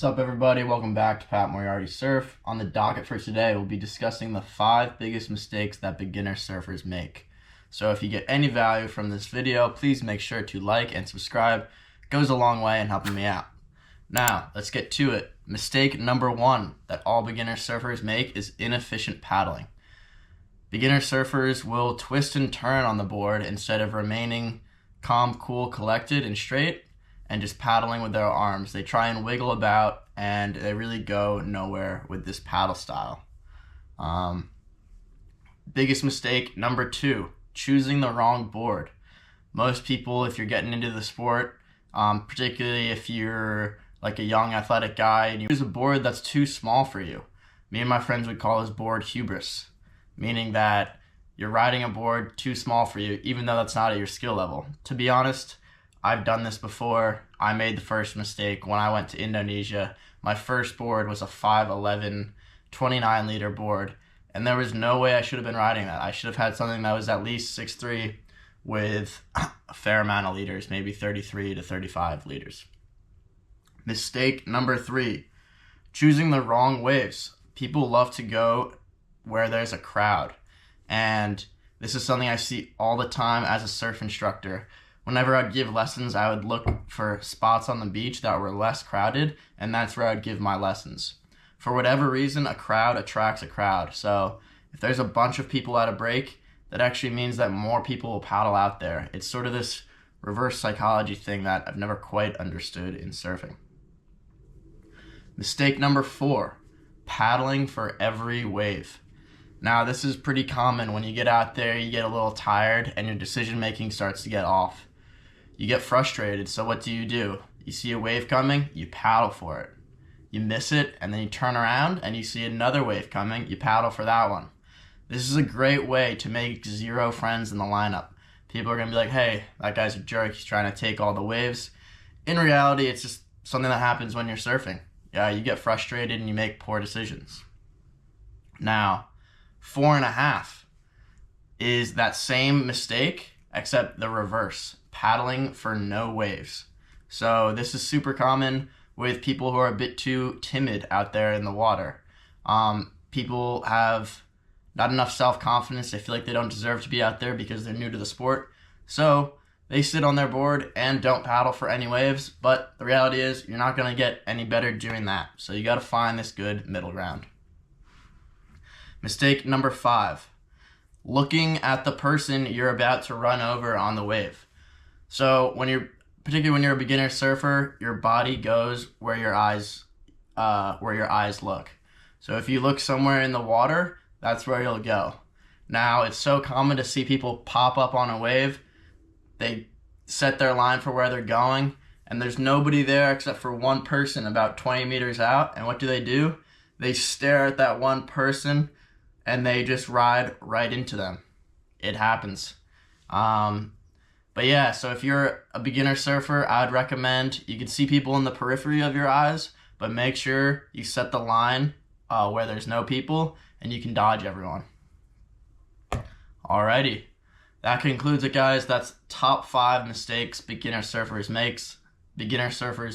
What's up, everybody? Welcome back to Pat Moriarty Surf. On the docket for today, we'll be discussing the 5 biggest mistakes that beginner surfers make. So if you get any value from this video, please make sure to like and subscribe. It goes a long way in helping me out. Now, let's get to it. Mistake number 1 that all beginner surfers make is inefficient paddling. Beginner surfers will twist and turn on the board instead of remaining calm, cool, collected, and straight, and just paddling with their arms. They try and wiggle about, and they really go nowhere with this paddle style. Biggest mistake number 2, choosing the wrong board. Most people, if you're getting into the sport, particularly if you're like a young athletic guy and you use a board that's too small for you. Me and my friends would call this board hubris, meaning that you're riding a board too small for you, even though that's not at your skill level. To be honest, I've done this before. I made the first mistake when I went to Indonesia. My first board was a 5'11", 29-liter board, and there was no way I should have been riding that. I should have had something that was at least 6'3", with a fair amount of liters, maybe 33 to 35 liters. Mistake number 3, choosing the wrong waves. People love to go where there's a crowd, and this is something I see all the time as a surf instructor. Whenever I'd give lessons, I would look for spots on the beach that were less crowded, and that's where I'd give my lessons. For whatever reason, a crowd attracts a crowd. So if there's a bunch of people at a break, that actually means that more people will paddle out there. It's sort of this reverse psychology thing that I've never quite understood in surfing. Mistake number 4, paddling for every wave. Now, this is pretty common. When you get out there, you get a little tired and your decision making starts to get off. You get frustrated, so what do? You see a wave coming, you paddle for it. You miss it, and then you turn around and you see another wave coming, you paddle for that one. This is a great way to make 0 friends in the lineup. People are going to be like, hey, that guy's a jerk, he's trying to take all the waves. In reality, it's just something that happens when you're surfing. Yeah, you get frustrated and you make poor decisions. Now, 4.5 is that same mistake, except the reverse, paddling for no waves. So this is super common with people who are a bit too timid out there in the water. People have not enough self-confidence. They feel like they don't deserve to be out there because they're new to the sport. So they sit on their board and don't paddle for any waves, but the reality is you're not going to get any better doing that. So you got to find this good middle ground. Mistake number 5, looking at the person you're about to run over on the wave. So particularly when you're a beginner surfer, your body goes where your eyes look. So if you look somewhere in the water, that's where you'll go. Now, it's so common to see people pop up on a wave. They set their line for where they're going, and there's nobody there except for one person about 20 meters out. And what do? They stare at that one person, and they just ride right into them. It happens. But yeah, so if you're a beginner surfer, I'd recommend you can see people in the periphery of your eyes, but make sure you set the line where there's no people and you can dodge everyone. Alrighty, that concludes it, guys. That's top 5 mistakes beginner surfers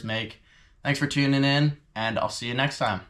make. Thanks for tuning in, and I'll see you next time.